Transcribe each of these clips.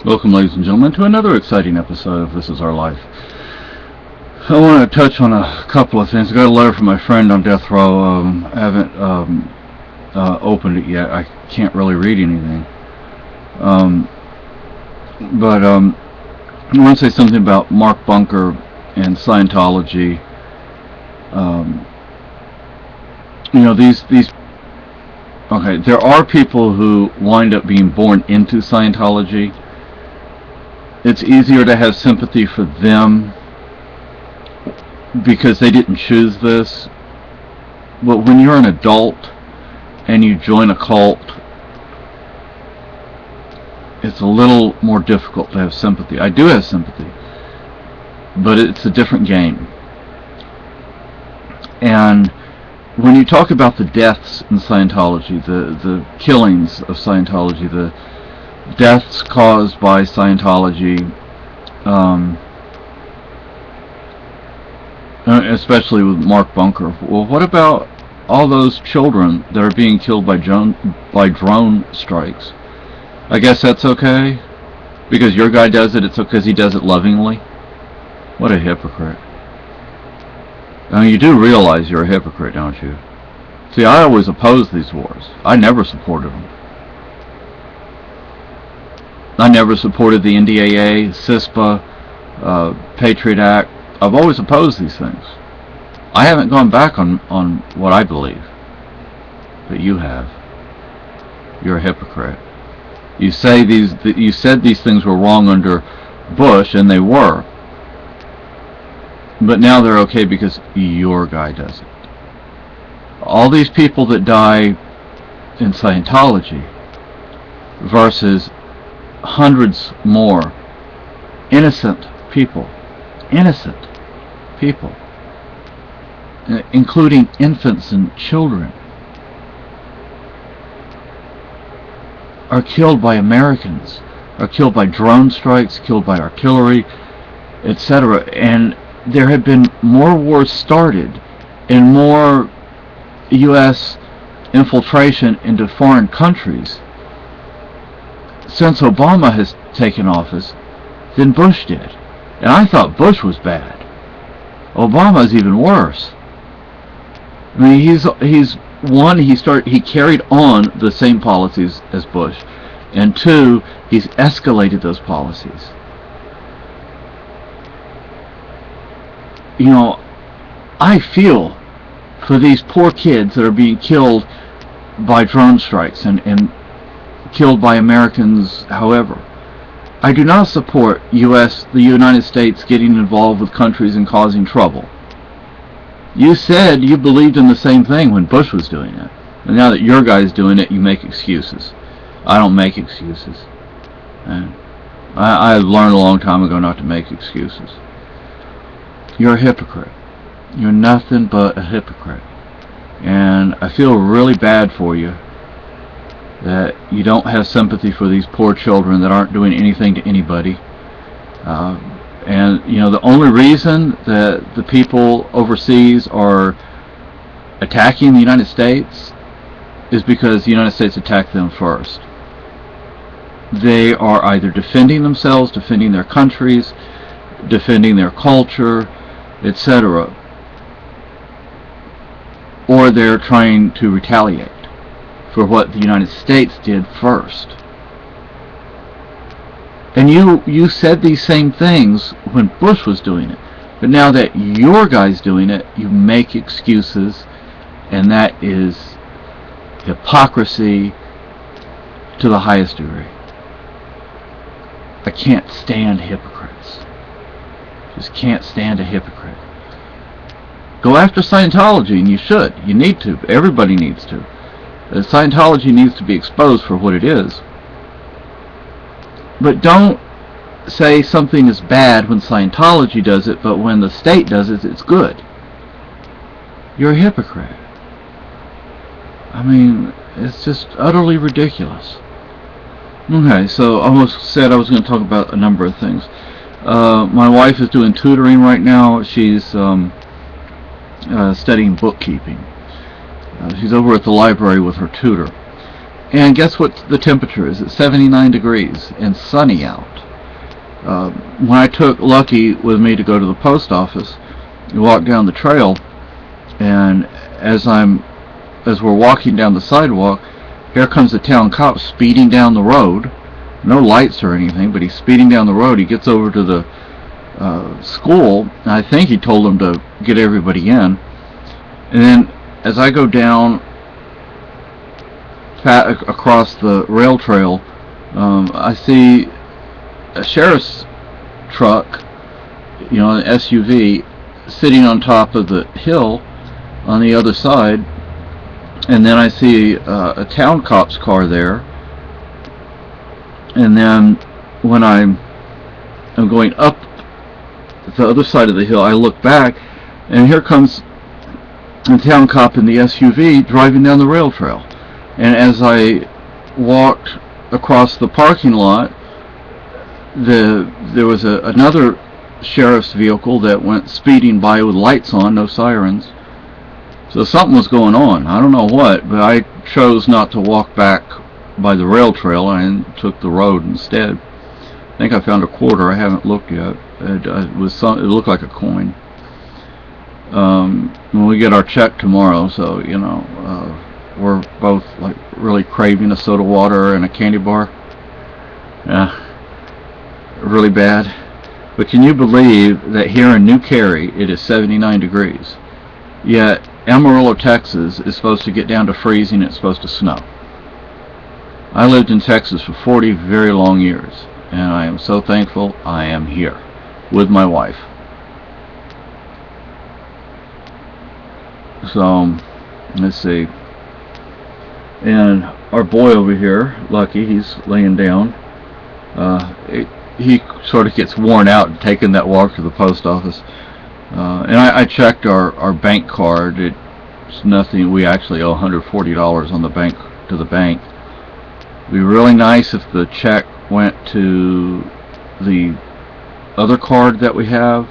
Welcome, ladies and gentlemen, to another exciting episode of This Is Our Life. I want to touch on a couple of things. I got a letter from my friend on death row. I haven't opened it yet. I can't really read anything. But I want to say something about Mark Bunker and Scientology. Okay, there are people who wind up being born into Scientology. It's easier to have sympathy for them because they didn't choose this. But when you're an adult and you join a cult, it's a little more difficult to have sympathy. I do have sympathy, but it's a different game. And when you talk about the deaths in Scientology, the killings of Scientology, the deaths caused by Scientology, especially with Mark Bunker. Well, what about all those children that are being killed by drone strikes? I guess that's okay? Because your guy does it, it's okay because he does it lovingly? What a hypocrite. I mean, you do realize you're a hypocrite, don't you? See, I always opposed these wars. I never supported them. I never supported the NDAA, CISPA, Patriot Act. I've always opposed these things. I haven't gone back on what I believe. But you have. You're a hypocrite. You said these things were wrong under Bush, and they were. But now they're okay because your guy does it. All these people that die in Scientology versus hundreds more innocent people, including infants and children, are killed by Americans, are killed by drone strikes, killed by artillery, etc. And there have been more wars started and more U.S. infiltration into foreign countries since Obama has taken office than Bush did. And I thought Bush was bad. Obama's even worse. I mean, he carried on the same policies as Bush, and two, he's escalated those policies. You know, I feel for these poor kids that are being killed by drone strikes and killed by Americans, however. I do not support the United States getting involved with countries and causing trouble. You said you believed in the same thing when Bush was doing it. And now that your guy's doing it, you make excuses. I don't make excuses. I learned a long time ago not to make excuses. You're a hypocrite. You're nothing but a hypocrite. And I feel really bad for you that you don't have sympathy for these poor children that aren't doing anything to anybody. And, you know, the only reason that the people overseas are attacking the United States is because the United States attacked them first. They are either defending themselves, defending their countries, defending their culture, etc., or they're trying to retaliate for what the United States did first. And you said these same things when Bush was doing it. But now that your guy's doing it, you make excuses, and that is hypocrisy to the highest degree. I can't stand hypocrites. Just can't stand a hypocrite. Go after Scientology, and you should. You need to. Everybody needs to. Scientology needs to be exposed for what it is. But don't say something is bad when Scientology does it, but when the state does it, it's good. You're a hypocrite. I mean, it's just utterly ridiculous. Okay, so I almost said I was going to talk about a number of things. My wife is doing tutoring right now. She's studying bookkeeping. She's over at the library with her tutor. And guess what the temperature is? It's 79 degrees and sunny out. When I took Lucky with me to go to the post office, we walked down the trail, and as we're walking down the sidewalk, here comes the town cop speeding down the road. No lights or anything, but he's speeding down the road. He gets over to the school, and I think he told them to get everybody in. And then as I go down across the rail trail, I see a sheriff's truck, an SUV, sitting on top of the hill on the other side, and then I see a town cop's car there. And then when I'm going up the other side of the hill, I look back, and here comes the town cop in the SUV driving down the rail trail. And as I walked across the parking lot, there was another sheriff's vehicle that went speeding by with lights on, no sirens. So something was going on. I don't know what, but I chose not to walk back by the rail trail and took the road instead. I think I found a quarter. I haven't looked yet. It looked like a coin. When we get our check tomorrow, so we're both like really craving a soda water and a candy bar. Yeah, really bad. But can you believe that here in New Cary it is 79 degrees, yet Amarillo, Texas is supposed to get down to freezing. It's supposed to snow. I lived in Texas for 40 very long years, and I am so thankful I am here with my wife. So let's see. And our boy over here, Lucky, he's laying down. He sort of gets worn out taking that walk to the post office. And I checked our bank card. It's nothing. We actually owe $140 on the bank to the bank. It'd be really nice if the check went to the other card that we have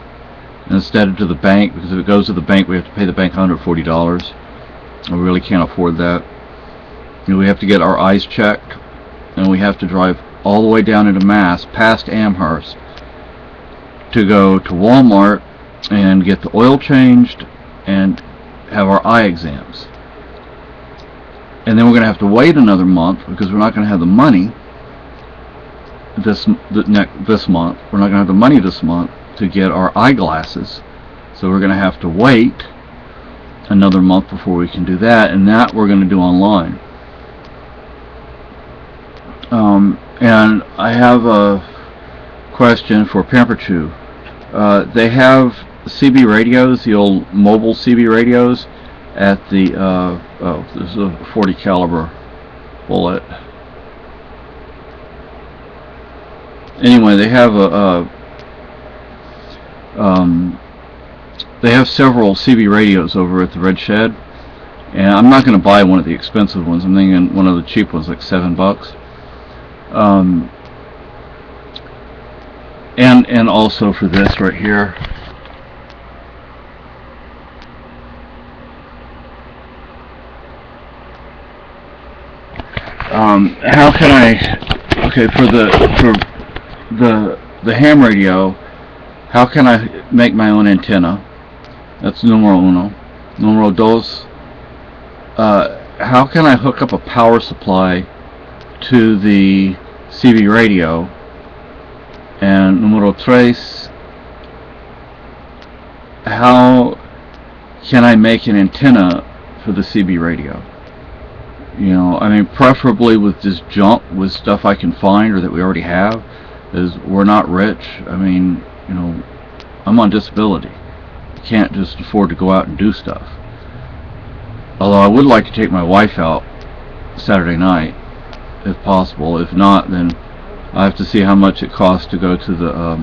instead of to the bank, because if it goes to the bank, we have to pay the bank $140. We really can't afford that. We have to get our eyes checked, and we have to drive all the way down into Mass, past Amherst, to go to Walmart and get the oil changed and have our eye exams. And then we're going to have to wait another month because we're not going to have the money this month. We're not going to have the money this month to get our eyeglasses. So we're going to have to wait another month before we can do that, and that we're going to do online. And I have a question for Pamper Chew. They have CB radios, the old mobile CB radios, at the this is a 40 caliber bullet. Anyway, they have they have several CB radios over at the Red Shed, and I'm not going to buy one of the expensive ones. I'm thinking one of the cheap ones, like $7. And also for this right here. How can I? Okay, for the ham radio, how can I make my own antenna? That's numero uno. Numero dos. How can I hook up a power supply to the CB radio? And numero tres. How can I make an antenna for the CB radio? I mean, preferably with just junk, with stuff I can find or that we already have, is we're not rich. I mean, I'm on disability. I can't just afford to go out and do stuff. Although I would like to take my wife out Saturday night, if possible. If not, then I have to see how much it costs to go to the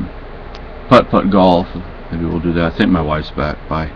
putt-putt golf. Maybe we'll do that. I think my wife's back. Bye.